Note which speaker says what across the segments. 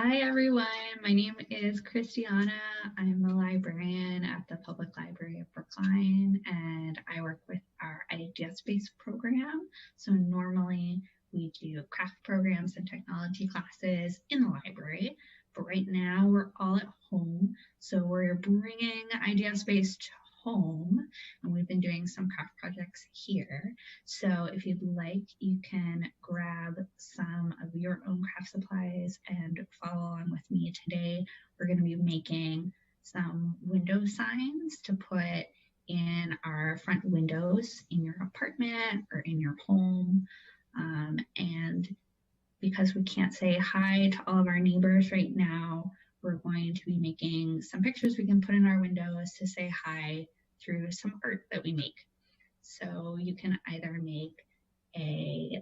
Speaker 1: Hi everyone, my name is Christiana. I'm a librarian at the Public Library of Brookline and I work with our Idea Space program. So normally we do craft programs and technology classes in the library, but right now we're all at home. So we're bringing Idea Space to home and we've been doing some craft projects here. So if you'd like, you can grab some of your own craft supplies and follow along with me today. We're going to be making some window signs to put in our front windows in your apartment or in your home. And because we can't say hi to all of our neighbors right now, we're going to be making some pictures we can put in our windows to say hi through some art that we make. So you can either make a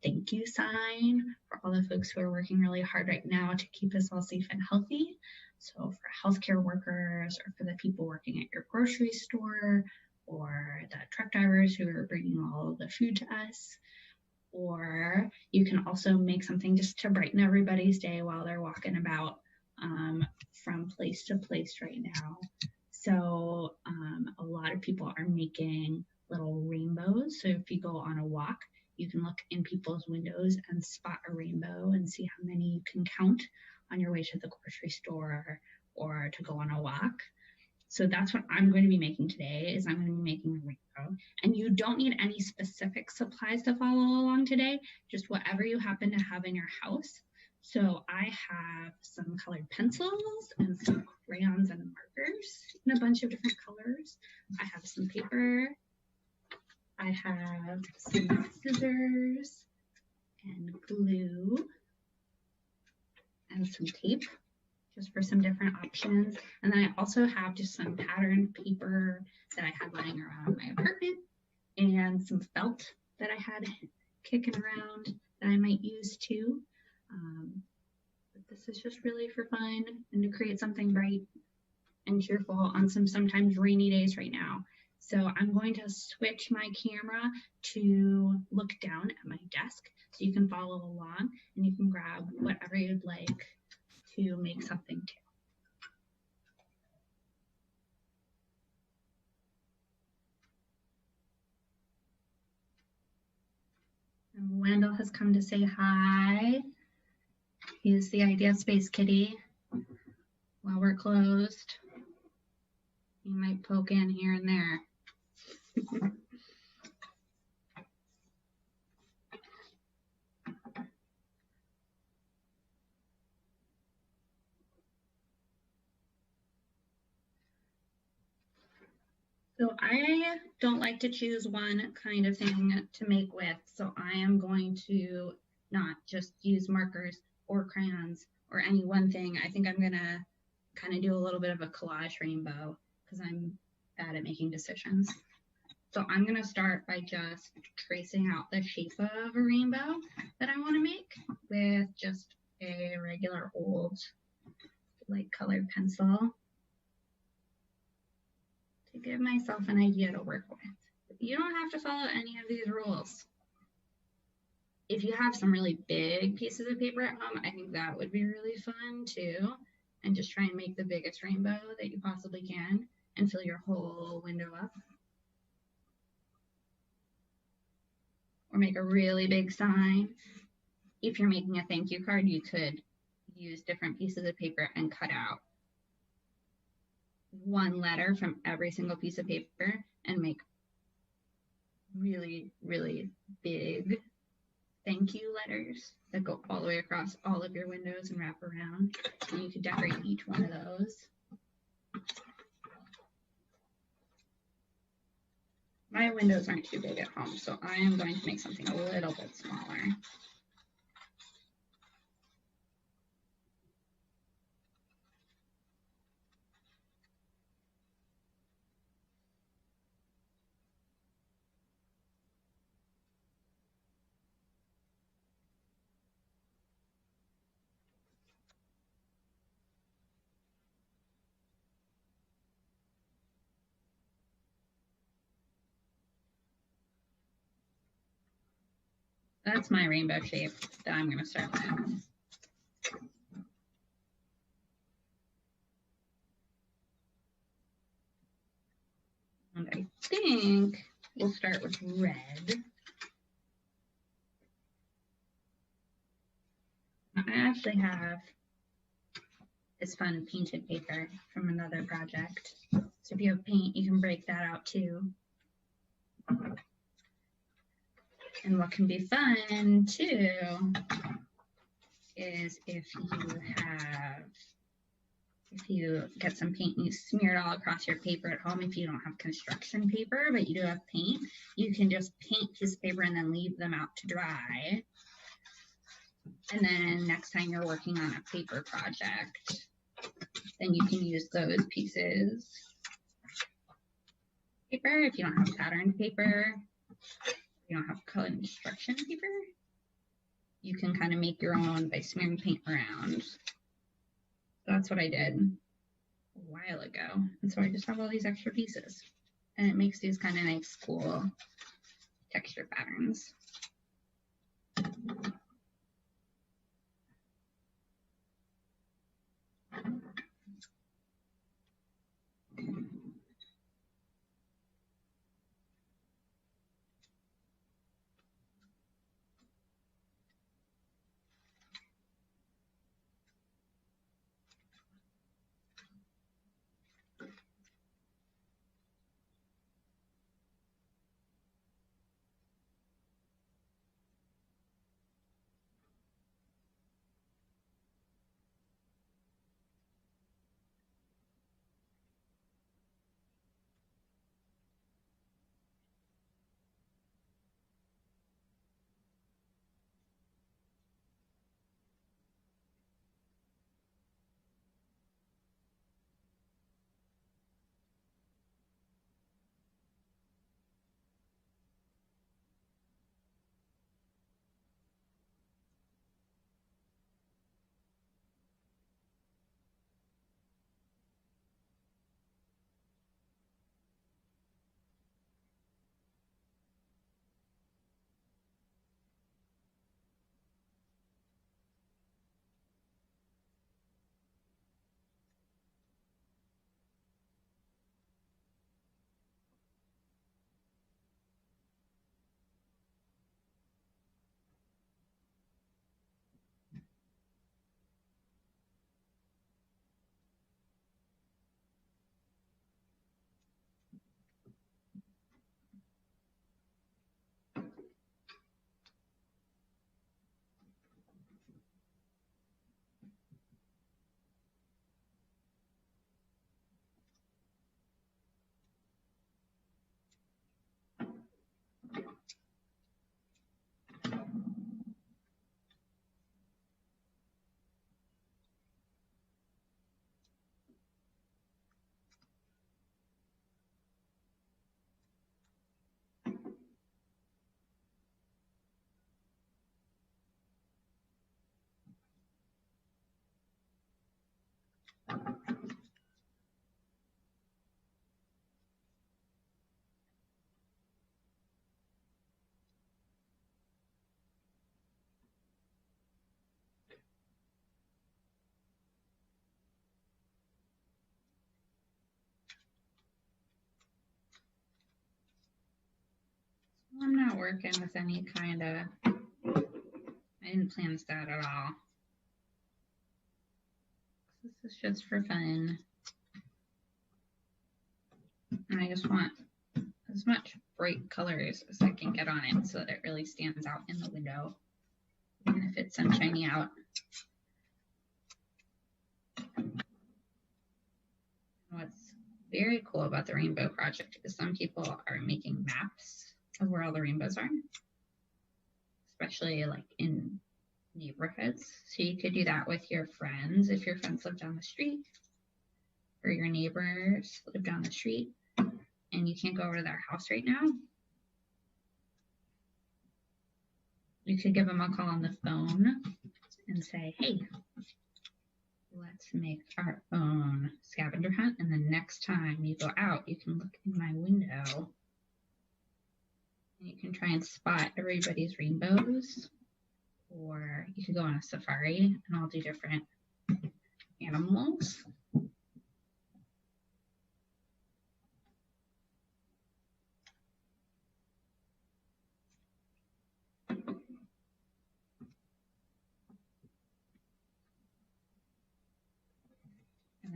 Speaker 1: thank you sign for all the folks who are working really hard right now to keep us all safe and healthy. So for healthcare workers or for the people working at your grocery store or the truck drivers who are bringing all of the food to us. Or you can also make something just to brighten everybody's day while they're walking about from place to place right now. So a lot of people are making little rainbows. So if you go on a walk, you can look in people's windows and spot a rainbow and see how many you can count on your way to the grocery store or to go on a walk. So that's what I'm going to be making today, is I'm going to be making a rainbow. And you don't need any specific supplies to follow along today, just whatever you happen to have in your house. So I have some colored pencils and some crayons and markers in a bunch of different colors. I have some paper. I have some scissors and glue and some tape, just for some different options. And then I also have just some patterned paper that I had lying around my apartment and some felt that I had kicking around that I might use too. But this is just really for fun and to create something bright and cheerful on some sometimes rainy days right now. So I'm going to switch my camera to look down at my desk so you can follow along and you can grab whatever you'd like to make something too. And Wendell has come to say hi. He's the Idea Space kitty. While we're closed, he might poke in here and there. So I don't like to choose one kind of thing to make with, so I am going to not just use markers or crayons or any one thing. I think I'm gonna kind of do a little bit of a collage rainbow because I'm bad at making decisions. So I'm gonna start by just tracing out the shape of a rainbow that I wanna make with just a regular old light colored pencil. To give myself an idea to work with. You don't have to follow any of these rules. If you have some really big pieces of paper at home, I think that would be really fun too. And just try and make the biggest rainbow that you possibly can and fill your whole window up. Or make a really big sign. If you're making a thank you card, you could use different pieces of paper and cut out one letter from every single piece of paper and make really, really big thank you letters that go all the way across all of your windows and wrap around. And you could decorate each one of those. My windows aren't too big at home, so I am going to make something a little bit smaller. That's my rainbow shape that I'm going to start with. And I think we'll start with red. I actually have this fun painted paper from another project. So if you have paint, you can break that out too. And what can be fun too is if you get some paint and you smear it all across your paper at home, if you don't have construction paper, but you do have paint, you can just paint pieces of paper and then leave them out to dry. And then next time you're working on a paper project, then you can use those pieces of paper. If you don't have patterned paper, you don't have colored instruction paper, you can kind of make your own by smearing paint around. So that's what I did a while ago. And so I just have all these extra pieces. And it makes these kind of nice, cool texture patterns. I'm not working with any kind of, I didn't plan this out at all. This is just for fun. And I just want as much bright colors as I can get on it so that it really stands out in the window, even if it's sunshiny out. What's very cool about the Rainbow Project is some people are making maps of where all the rainbows are, especially like in neighborhoods. So you could do that with your friends if your friends live down the street or your neighbors live down the street and you can't go over to their house right now. You could give them a call on the phone and say, hey, let's make our own scavenger hunt. And the next time you go out, you can look in my window and you can try and spot everybody's rainbows. Or you could go on a safari and all do different animals.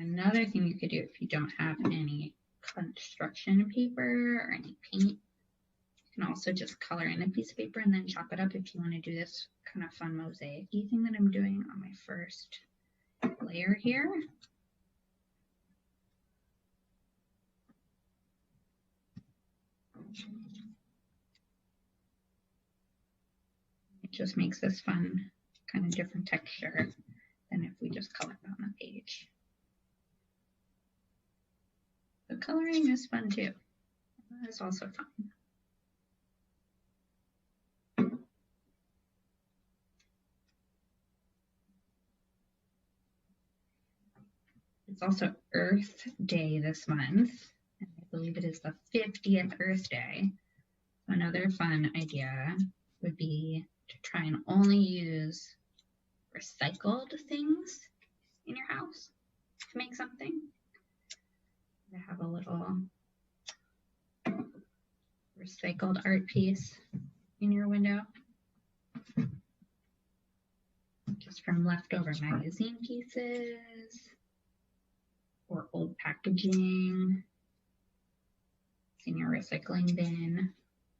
Speaker 1: Another thing you could do if you don't have any construction paper or any paint, you can also just color in a piece of paper and then chop it up if you want to do this kind of fun mosaic-y thing that I'm doing on my first layer here. It just makes this fun, kind of different texture than if we just color it on the page. The coloring is fun too. That's also fun. It's also Earth Day this month, and I believe it is the 50th Earth Day. So another fun idea would be to try and only use recycled things in your house to make something. I have a little recycled art piece in your window, just from leftover magazine pieces or old packaging. It's in your recycling bin.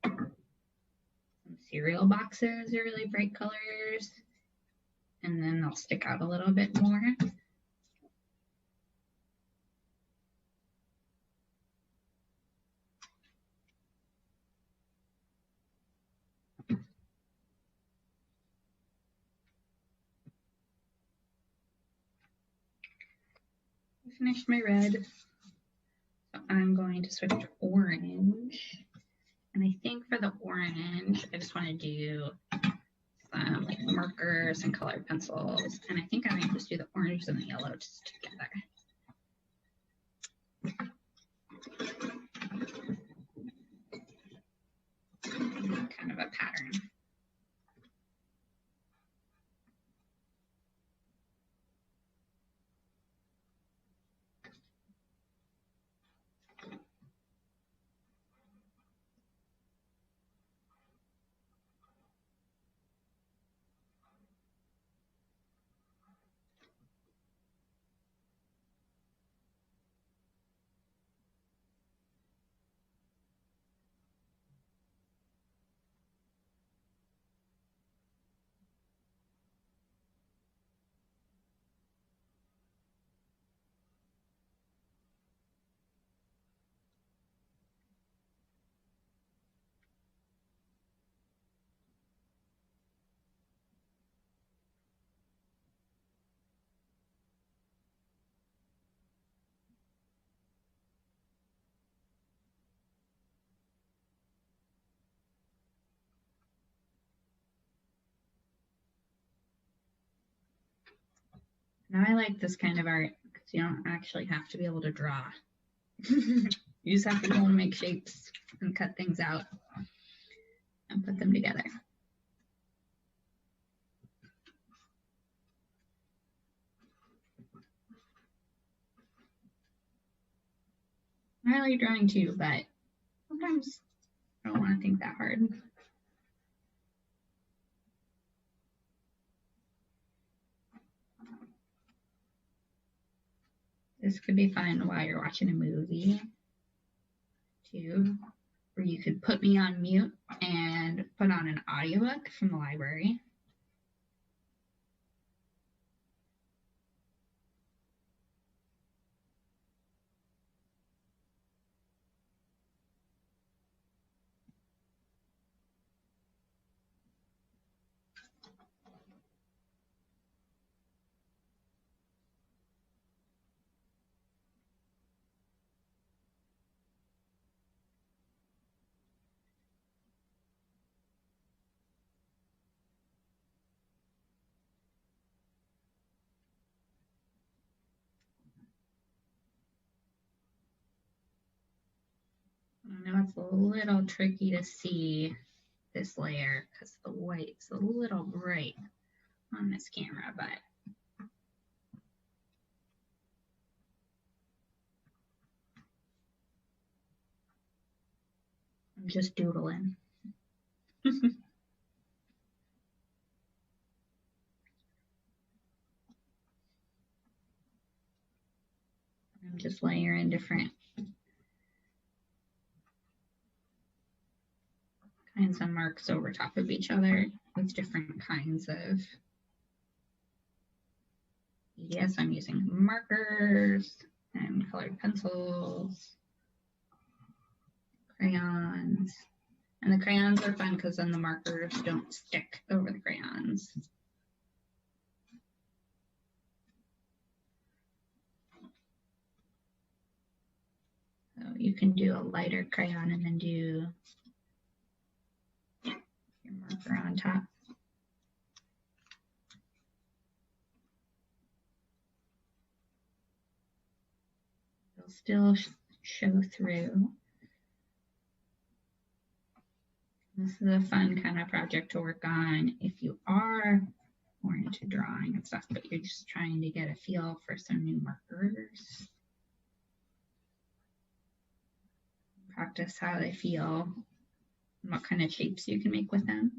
Speaker 1: Some cereal boxes are really bright colors, and then they'll stick out a little bit more. I finished my red, so I'm going to switch to orange. And I think for the orange, I just want to do some like markers and colored pencils. And I think I might just do the orange and the yellow just together. Kind of a pattern. Now I like this kind of art because you don't actually have to be able to draw. You just have to go and make shapes and cut things out and put them together. I like drawing too, but sometimes I don't want to think that hard. This could be fun while you're watching a movie too, where you could put me on mute and put on an audiobook from the library. I know it's a little tricky to see this layer because the white's a little bright on this camera, but I'm just doodling. just layer in different kinds of marks over top of each other with different kinds of media. So I'm using markers and colored pencils, crayons. And the crayons are fun because then the markers don't stick over the crayons. So you can do a lighter crayon and then do your marker on top. It'll still show through. This is a fun kind of project to work on if you are more into drawing and stuff, but you're just trying to get a feel for some new markers. Practice how they feel and what kind of shapes you can make with them.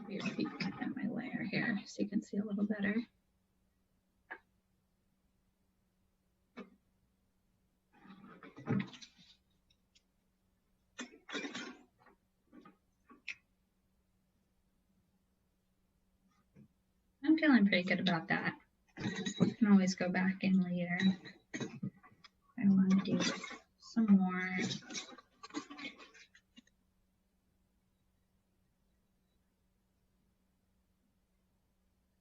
Speaker 1: Your peek at my layer here so you can see a little better. I'm feeling pretty good about that. I can always go back in later. I want to do some more.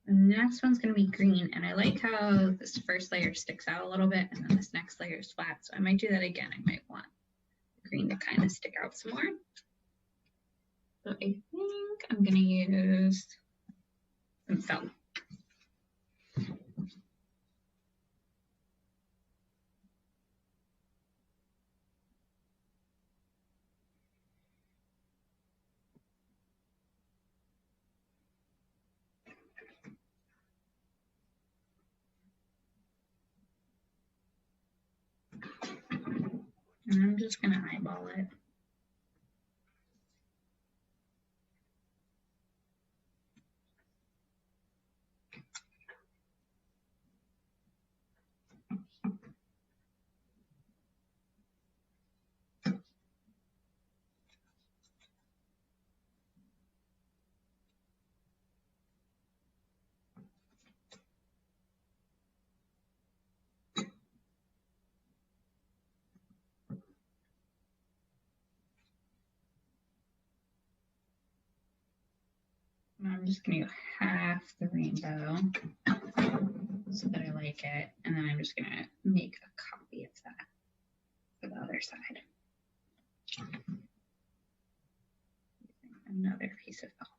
Speaker 1: And the next one's going to be green, and I like how this first layer sticks out a little bit and then this next layer is flat, so I might do that again. I might want green to kind of stick out some more. So I think I'm going to use some felt. And I'm just going to eyeball it. I'm just going to go half the rainbow so that I like it. And then I'm just going to make a copy of that for the other side. Using another piece of felt.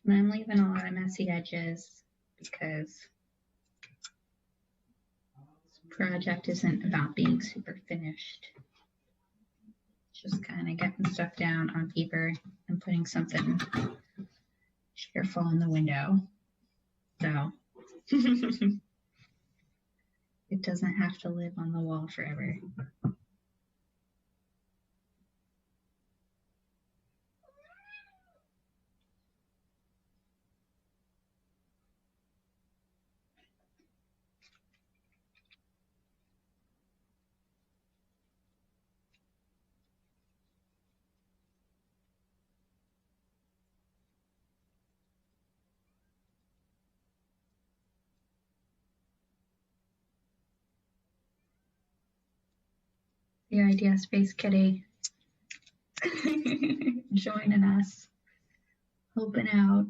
Speaker 1: And I'm leaving a lot of messy edges because this project isn't about being super finished. It's just kind of getting stuff down on paper and putting something cheerful in the window. So it doesn't have to live on the wall forever. The idea space kitty joining us, helping out.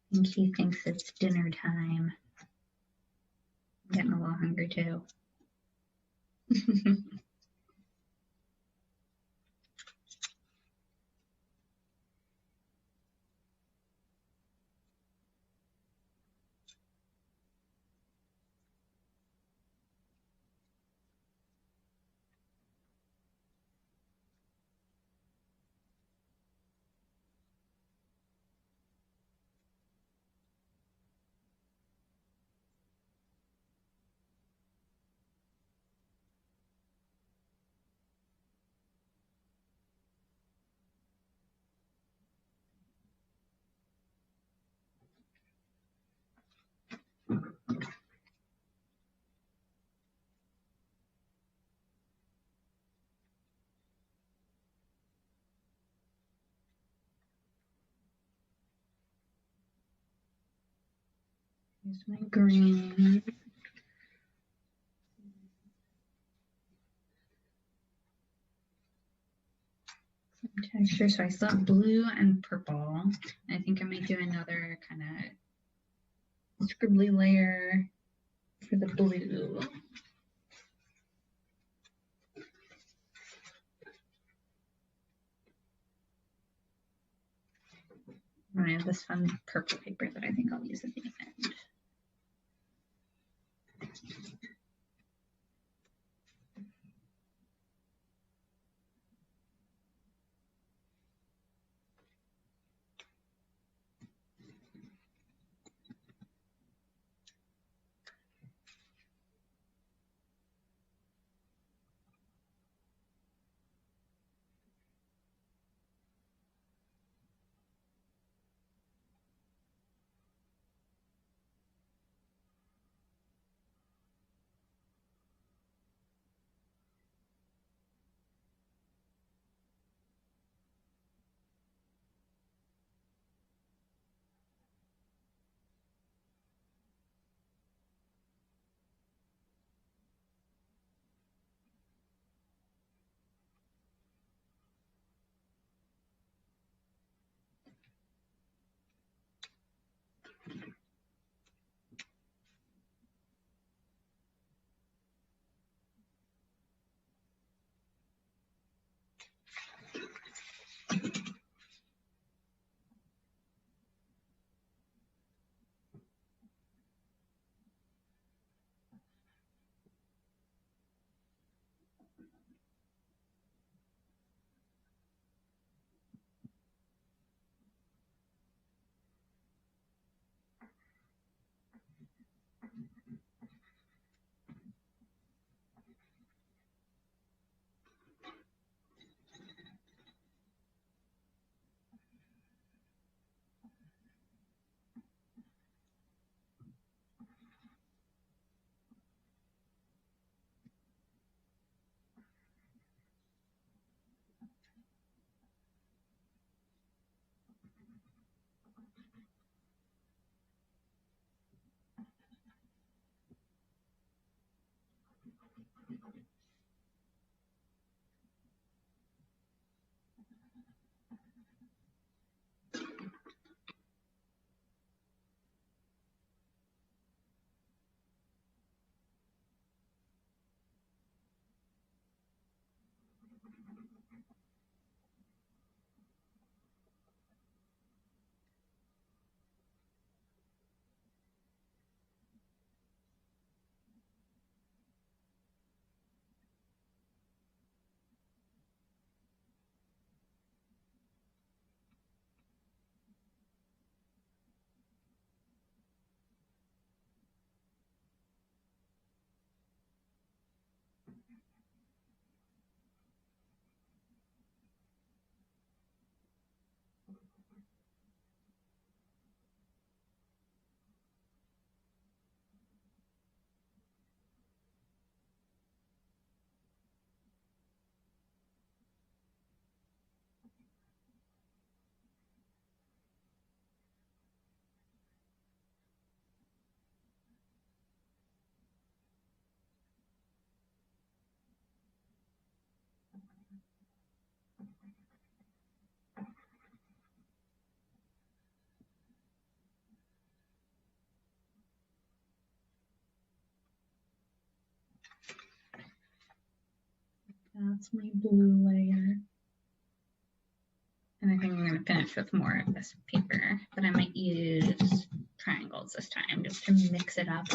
Speaker 1: I think he thinks it's dinner time. I'm getting a little hungry too. Here's my green. texture. So I still have blue and purple. I think I might do another kind of scribbly layer for the blue. And I have this fun purple paper that I think I'll use at the end. That's my blue layer. And I think I'm going to finish with more of this paper, but I might use triangles this time just to mix it up.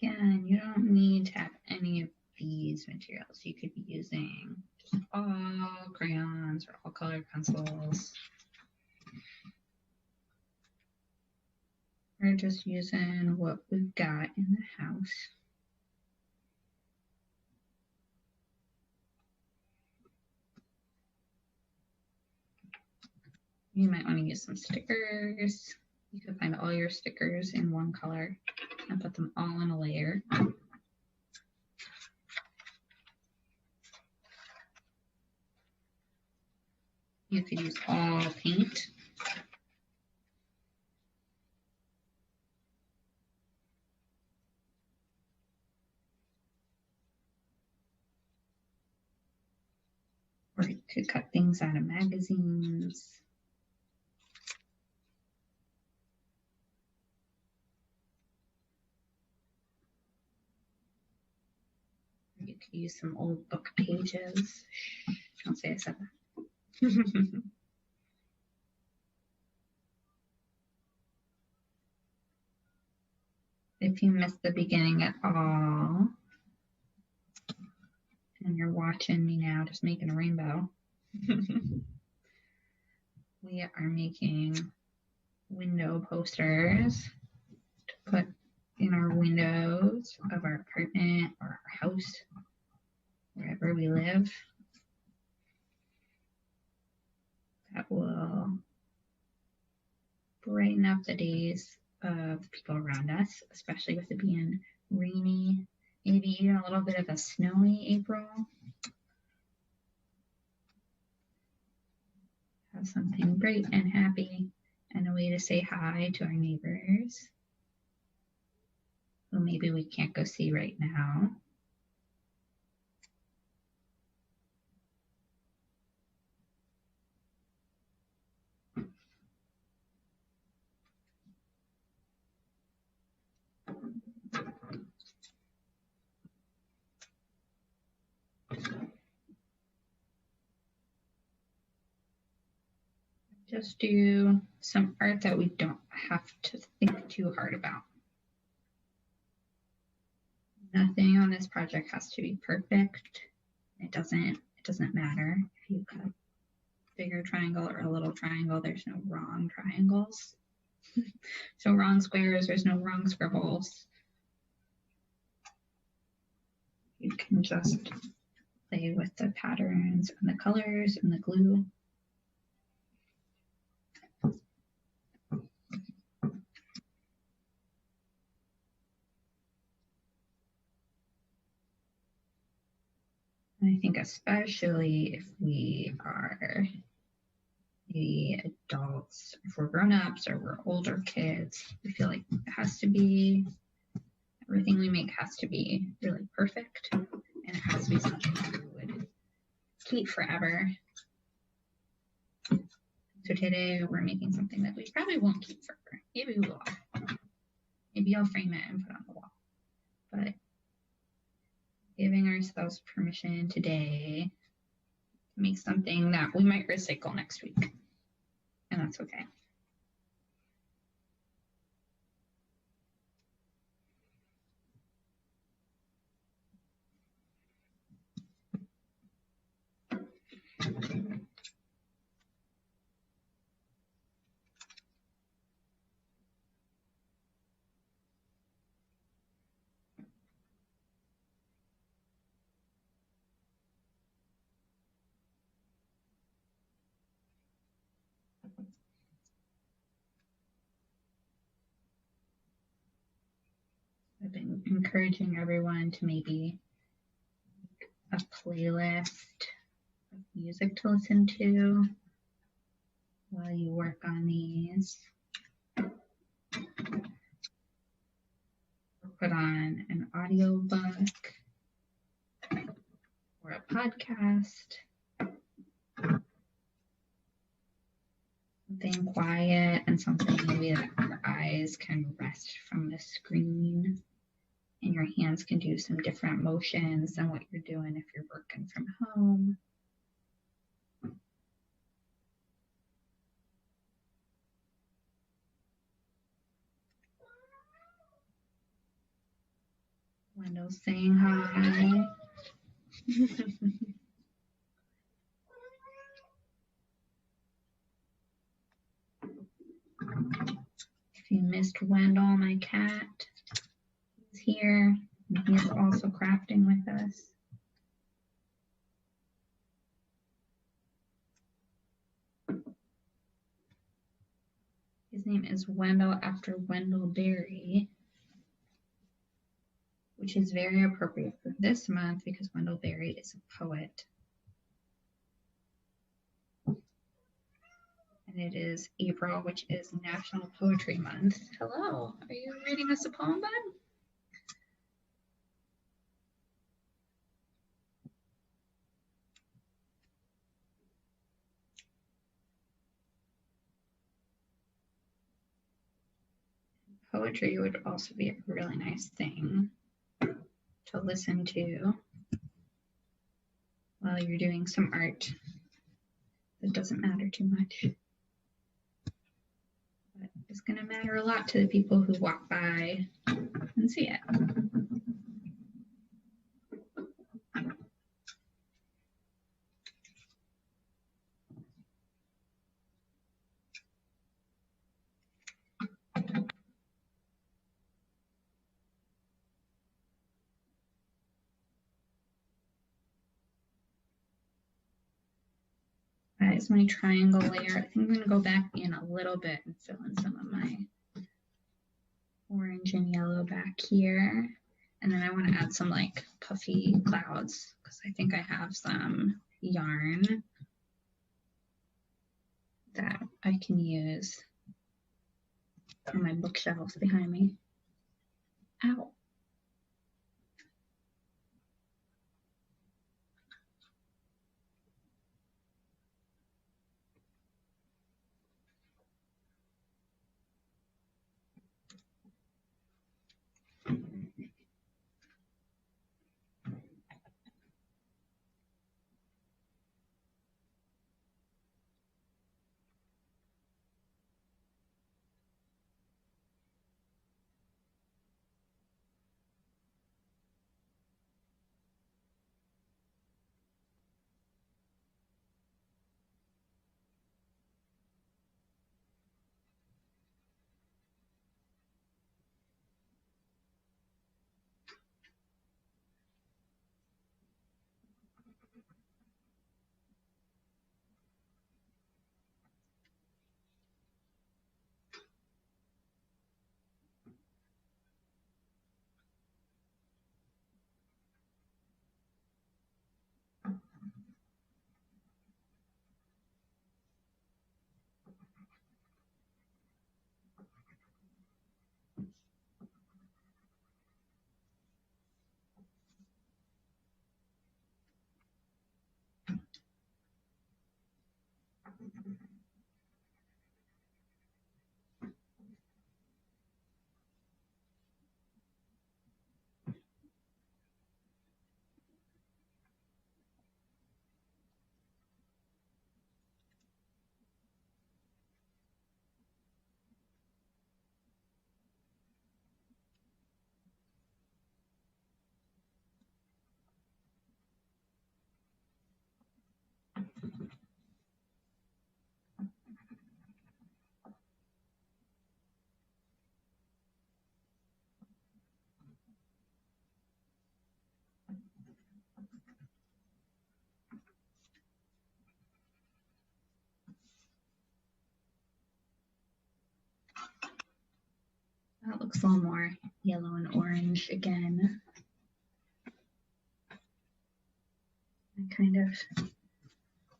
Speaker 1: Again, you don't need to have any of these materials. You could be using just all crayons or all colored pencils. We're just using what we've got in the house. You might want to use some stickers. You can find all your stickers in one color and put them all in a layer. You could use all paint. Or you could cut things out of magazines. You could use some old book pages. Don't say I said that. If you missed the beginning at all, and you're watching me now just making a rainbow, we are making window posters to put in our windows of our apartment or our house, wherever we live. That will brighten up the days of the people around us, especially with it being rainy, maybe even a little bit of a snowy April. Have something bright and happy and a way to say hi to our neighbors who maybe we can't go see right now. Just do some art that we don't have to think too hard about. Nothing on this project has to be perfect. It doesn't matter if you cut a bigger triangle or a little triangle. There's no wrong triangles. So wrong squares, there's no wrong scribbles. You can just play with the patterns and the colors and the glue. I think especially if we are maybe adults, if we're grown-ups or we're older kids, we feel like it has to be, everything we make has to be really perfect, and it has to be something that we would keep forever. So today we're making something that we probably won't keep forever. Maybe we will. Maybe I'll frame it and put it on the wall. But giving ourselves permission today to make something that we might recycle next week. And that's okay. I've been encouraging everyone to maybe a playlist of music to listen to while you work on these. Or put on an audiobook or a podcast. Something quiet and something maybe that your eyes can rest from the screen and your hands can do some different motions than what you're doing if you're working from home. Wendell's saying hi. If you missed Wendell, my cat is here. He's also crafting with us. His name is Wendell after Wendell Berry, which is very appropriate for this month because Wendell Berry is a poet. And it is April, which is National Poetry Month. Hello, are you reading us a poem, bud? Poetry would also be a really nice thing to listen to while you're doing some art that doesn't matter too much. But it's going to matter a lot to the people who walk by and see it. That is my triangle layer. I think I'm going to go back in a little bit and fill in some of my orange and yellow back here. And then I want to add some like puffy clouds because I think I have some yarn that I can use on my bookshelves behind me. Ow. That looks a little more yellow and orange again. I'm kind of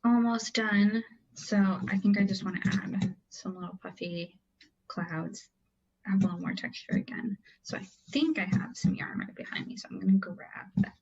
Speaker 1: almost done. So I think I just want to add some little puffy clouds, add a little more texture again. So I think I have some yarn right behind me, so I'm going to grab that.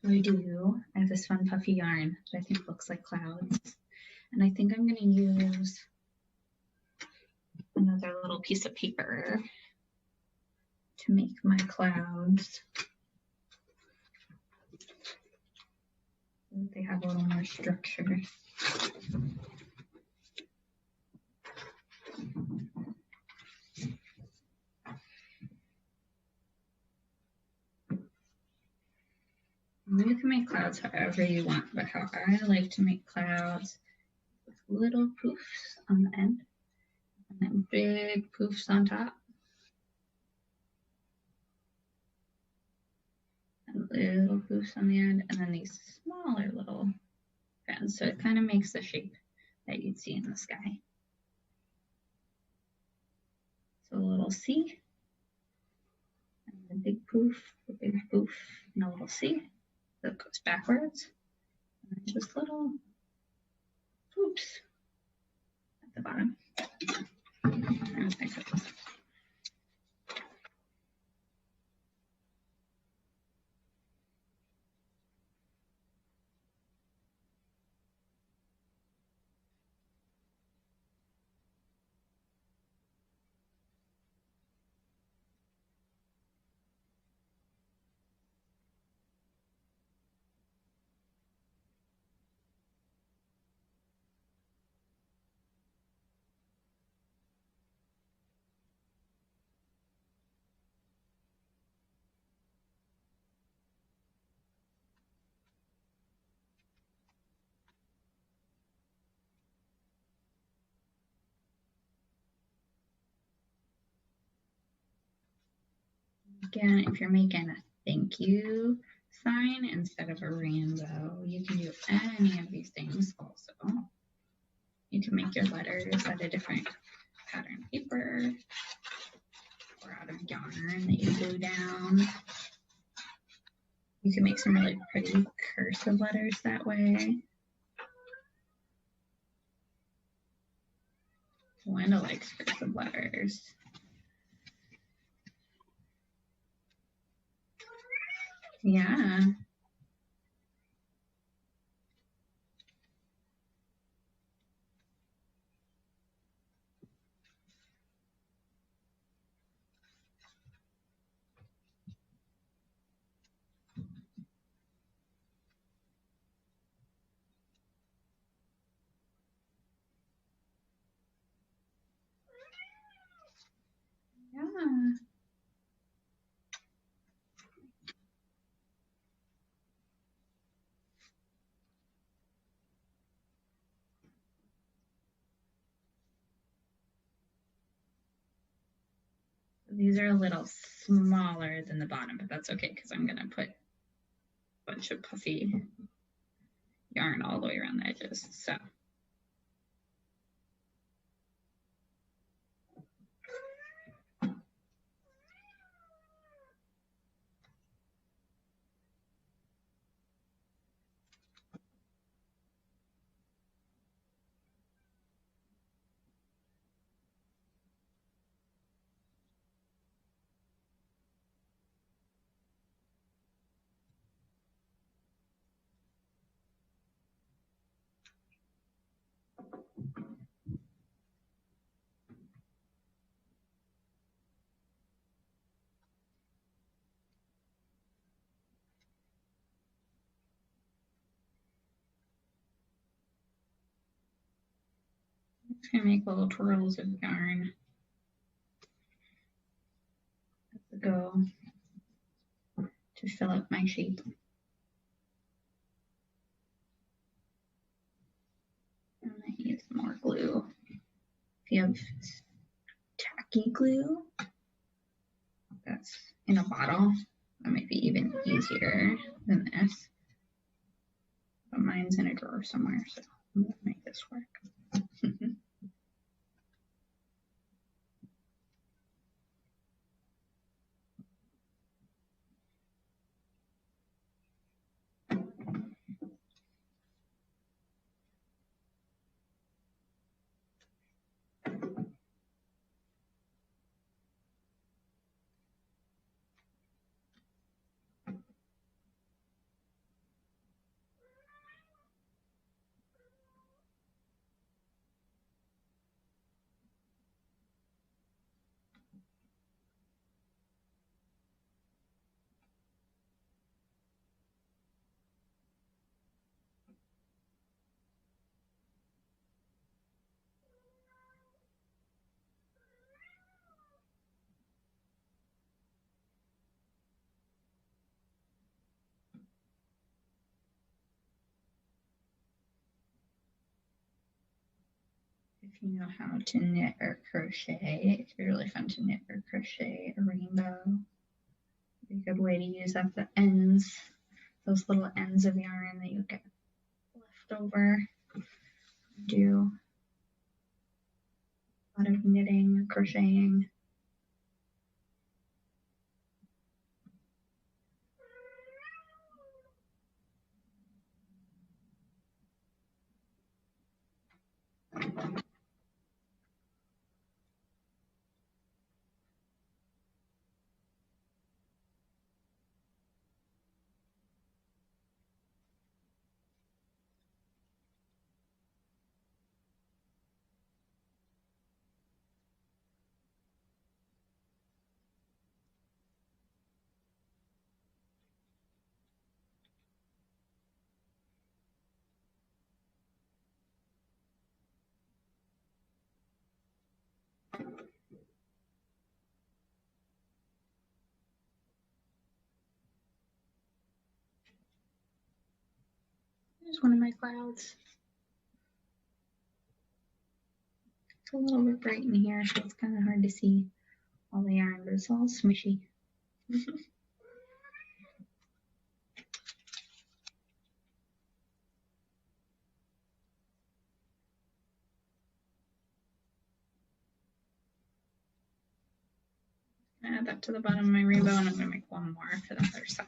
Speaker 1: I have this fun puffy yarn that I think looks like clouds. And I think I'm going to use another little piece of paper to make my clouds. They have a little more structure. You can make clouds however you want, but how I like to make clouds with little poofs on the end and then big poofs on top. And little poofs on the end, and then these smaller little fans. So it kind of makes the shape that you'd see in the sky. So a little C, and a big poof, and a little C that goes backwards, and then just little poofs at the bottom. Again, if you're making a thank you sign instead of a rainbow, you can do any of these things also. You can make your letters out of different pattern paper or out of yarn that you glue down. You can make some really pretty cursive letters that way. Wanda likes cursive letters. Yeah. Yeah. These are a little smaller than the bottom, but that's okay because I'm going to put a bunch of puffy yarn all the way around the edges. So I'm just going to make little twirls of yarn as I go to fill up my shape. And I use more glue. If you have tacky glue that's in a bottle, that might be even easier than this. But mine's in a drawer somewhere, so I'm going to make this work. If you know how to knit or crochet, it can be really fun to knit or crochet a rainbow. A good way to use up the ends, those little ends of yarn that you get left over. Do a lot of knitting or crocheting. Here's one of my clouds. It's a little bit bright in here, so it's kind of hard to see all the yarn, but it's all smushy. Add that to the bottom of my rainbow, and I'm going to make one more for the other side.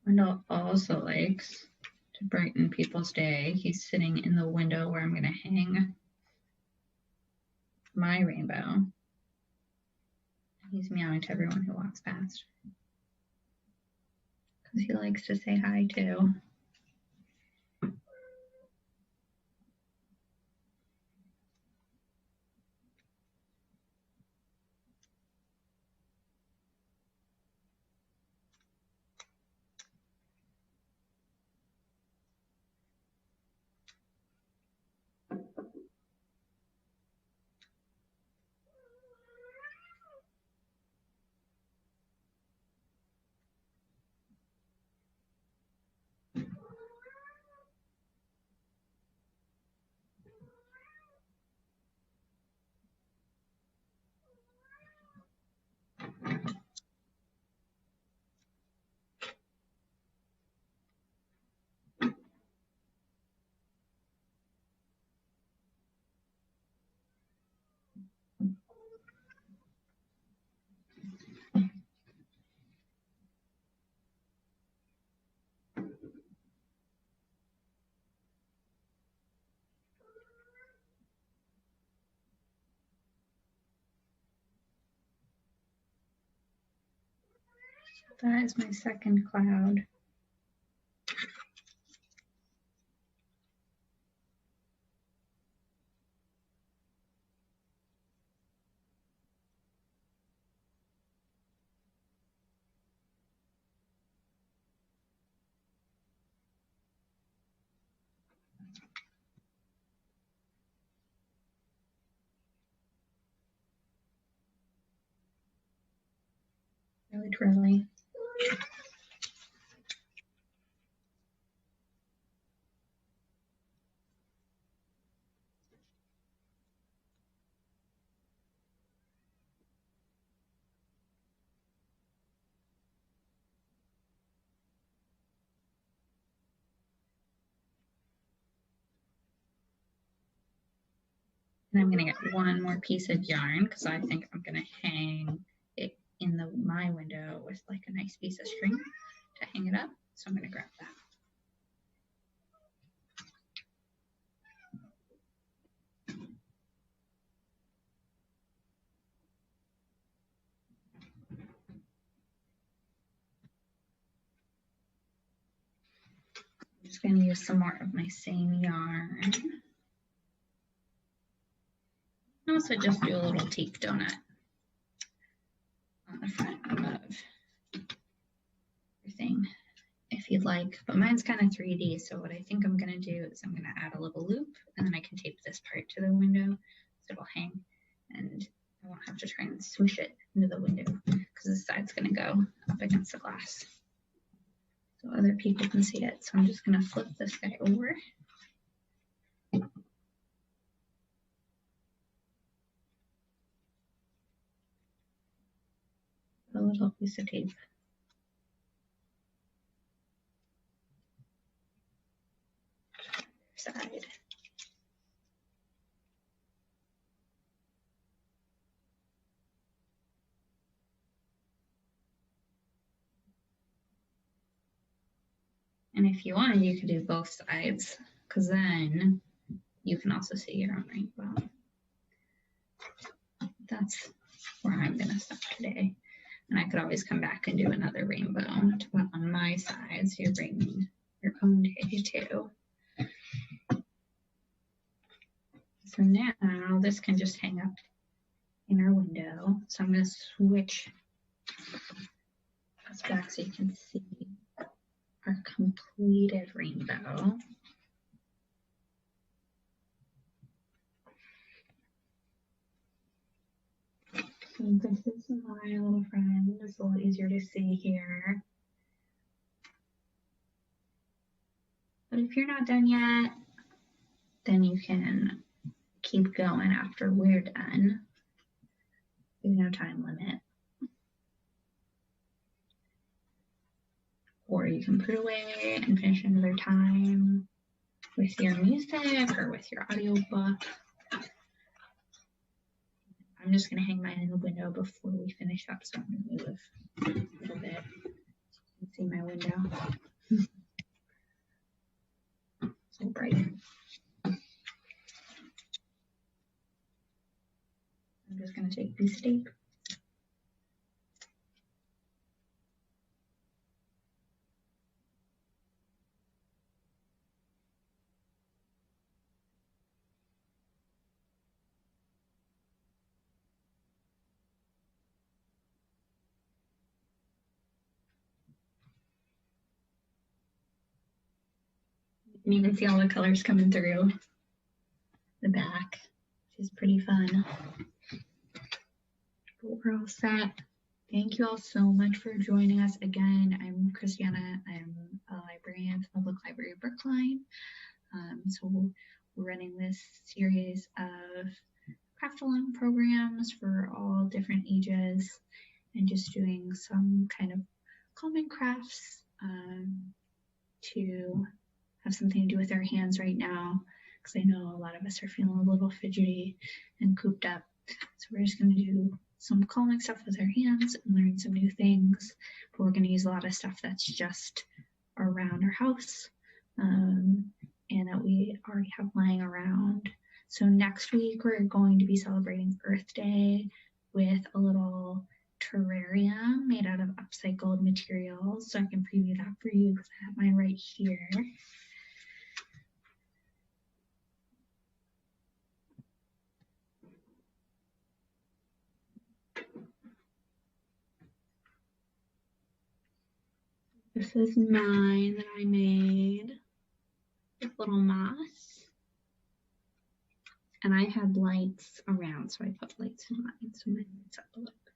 Speaker 1: Wendell also likes to brighten people's day. He's sitting in the window where I'm going to hang my rainbow. He's meowing to everyone who walks past because he likes to say hi too. That is my second cloud. Really twirly. And I'm going to get one more piece of yarn because I think I'm going to hang it in my window with like a nice piece of string to hang it up. So I'm going to grab that. I'm just going to use some more of my same yarn. Also just do a little teak donut on the front of your thing if you'd like, but mine's kind of 3D, so what I think I'm going to do is I'm going to add a little loop, and then I can tape this part to the window so it'll hang, and I won't have to try and swoosh it into the window because the side's going to go up against the glass so other people can see it. So I'm just going to flip this guy over. A little piece of tape. Side. And if you wanted, you could do both sides, because then you can also see your own rainbow. That's where I'm going to stop today. And I could always come back and do another rainbow to put on my side, so you're bringing your own day too. So now this can just hang up in our window. So I'm going to switch this back so you can see our completed rainbow. So this is my little friend. It's a little easier to see here. But if you're not done yet, then you can keep going after we're done. There's no time limit. Or you can put it away and finish another time with your music or with your audiobook. I'm just going to hang mine in the window before we finish up, so I'm going to move a little bit so you can see my window. So bright. I'm just going to take this tape. You can even see all the colors coming through the back, which is pretty fun. But we're all set. Thank you all so much for joining us again. I'm Christiana. I'm a librarian at the Public Library of Brookline. So we're running this series of craft-along programs for all different ages and just doing some kind of common crafts to have something to do with our hands right now, because I know a lot of us are feeling a little fidgety and cooped up. So we're just going to do some calming stuff with our hands and learn some new things, but we're going to use a lot of stuff that's just around our house and that we already have lying around. So next week we're going to be celebrating Earth Day with a little terrarium made out of upcycled materials. So I can preview that for you because I have mine right here. This is mine that I made with little moss. And I had lights around, so I put lights in mine, so mine lights up a little bit.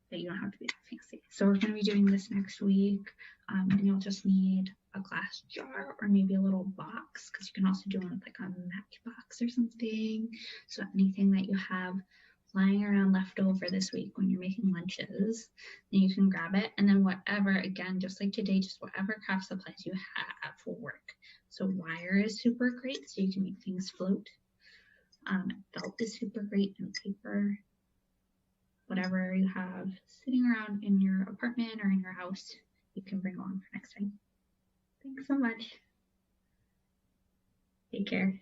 Speaker 1: But you don't have to be that fancy. So we're going to be doing this next week, and you'll just need a glass jar or maybe a little box, because you can also do it with like a matchbox or something. So anything that you have lying around left over this week when you're making lunches, then you can grab it. And then whatever, again, just like today, just whatever craft supplies you have will work. So wire is super great, so you can make things float. Felt is super great, and paper, whatever you have sitting around in your apartment or in your house, you can bring along for next time. Thanks so much. Take care.